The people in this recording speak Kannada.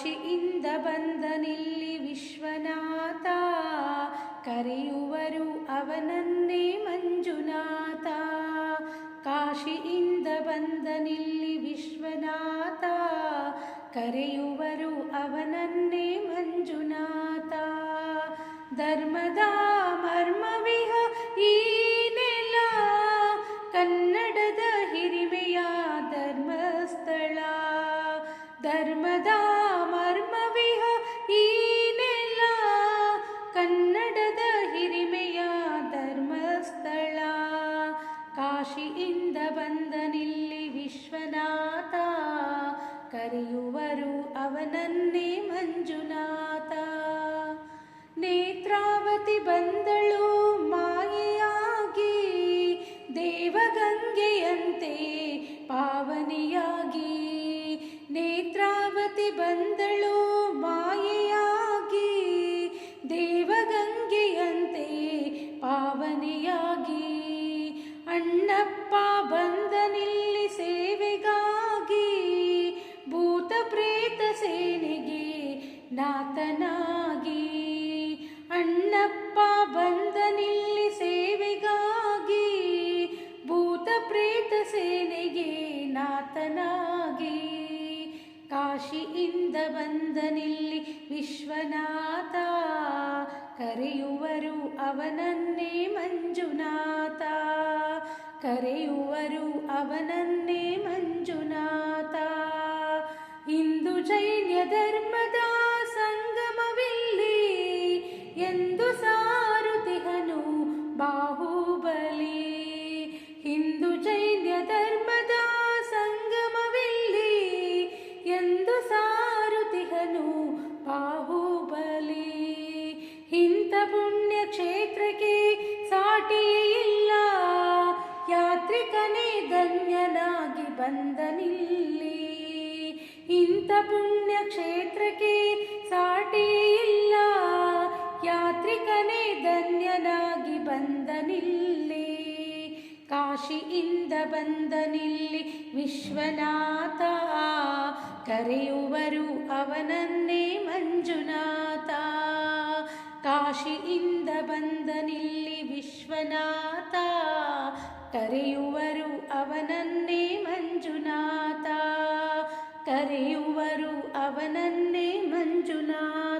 ಕಾಶಿಯಿಂದ ಬಂದನಿಲ್ಲಿ ವಿಶ್ವನಾಥ, ಕರೆಯುವರು ಅವನನ್ನೇ ಮಂಜುನಾಥ. ಕಾಶಿಯಿಂದ ಬಂದನಿಲ್ಲಿ ವಿಶ್ವನಾಥ, ಕರೆಯುವರು ಅವನನ್ನೇ ಮಂಜುನಾಥ. ಧರ್ಮದ ಮರ್ಮವಿಹ ಈ ನೆಲ, ಕನ್ನಡದ ಹಿರಿಮೆಯ ಧರ್ಮಸ್ಥಳ. ಧರ್ಮದ ಮರ್ಮವಿಹ ಈ ನೆಲ, ಕನ್ನಡದ ಹಿರಿಮೆಯ ಧರ್ಮಸ್ಥಳ. ಕಾಶಿಯಿಂದ ಬಂದನಿಲ್ಲಿ ವಿಶ್ವನಾಥ, ಕರೆಯುವರು ಅವನನ್ನೇ ಮಂಜುನಾಥ. ನೇತ್ರಾವತಿ ಬಂದಳು ಮಾಯೆಯಾಗಿ, ದೇವಗಂಗೆಯಂತೆ ಪಾವನಿಯಾಗಿ. ನೇತ್ರಾವತಿ ಬಂದಳು ಮಾಯೆಯಾಗಿ, ದೇವಗಂಗೆಯಂತೆ ಪಾವನಿಯಾಗಿ. ಅಣ್ಣಪ್ಪ ಬಂದನಿಲ್ಲಿ ಸೇವೆಗಾಗಿ, ಭೂತ ಪ್ರೇತ ಸೇನೆಗೆ ನಾಥನಾಗಿ. ಅಣ್ಣಪ್ಪ ಬಂದನಿಲ್ಲಿ ಸೇವೆಗಾಗಿ, ಭೂತ ಪ್ರೇತ ಸೇನೆಗೆ ನಾಥನಾಗಿ. ಕಾಶಿಯಿಂದ ಬಂದನಿಲ್ಲಿ ವಿಶ್ವನಾಥ, ಕರೆಯುವರು ಅವನನ್ನೇ ಮಂಜುನಾಥ. ಕರೆಯುವರು ಅವನನ್ನೇ ಮಂಜುನಾಥ. ಹಿಂದೂ ಜೈನ ಧರ್ಮದ ಸಂಗಮವಿಲ್ಲಿ, ಎಂದು ಸಾರುತಿಹನು ಬಾಹುಬಲಿ. ಹಿಂದೂ ಜೈನ ಧರ್ಮದ ಸಂಗಮವಿಲ್ಲಿ, ಎಂದು ಸಾರುತಿಹನು ಬಾಹುಬಲಿ. ಇಂಥ ಪುಣ್ಯ ಕ್ಷೇತ್ರಕ್ಕೆ ಸಾಟಿಯೇ ಇಲ್ಲ, ಯಾತ್ರಿಕನೇ ಧನ್ಯನಾಗಿ ಬಂದನಿಲ್ಲಿ. ಇಂಥ ಪುಣ್ಯ ಕ್ಷೇತ್ರಕ್ಕೆ ಸಾಟಿಯೇ ಇಲ್ಲ, ಯಾತ್ರಿಕನೇ ಧನ್ಯನಾಗಿ ಬಂದನಿಲ್ಲಿ. ಕಾಶಿಯಿಂದ ಬಂದನಿಲ್ಲಿ ವಿಶ್ವನಾಥ, ಕರೆಯುವರು ಅವನನ್ನೇ ಮಂಜುನಾಥ. ಕಾಶಿಯಿಂದ ಬಂದನಿಲ್ಲಿ ವಿಶ್ವನಾಥ, ಕರೆಯುವರು ಅವನನ್ನೇ ಮಂಜುನಾಥ. ಕರೆಯುವರು ಅವನನ್ನೇ ಮಂಜುನಾಥ.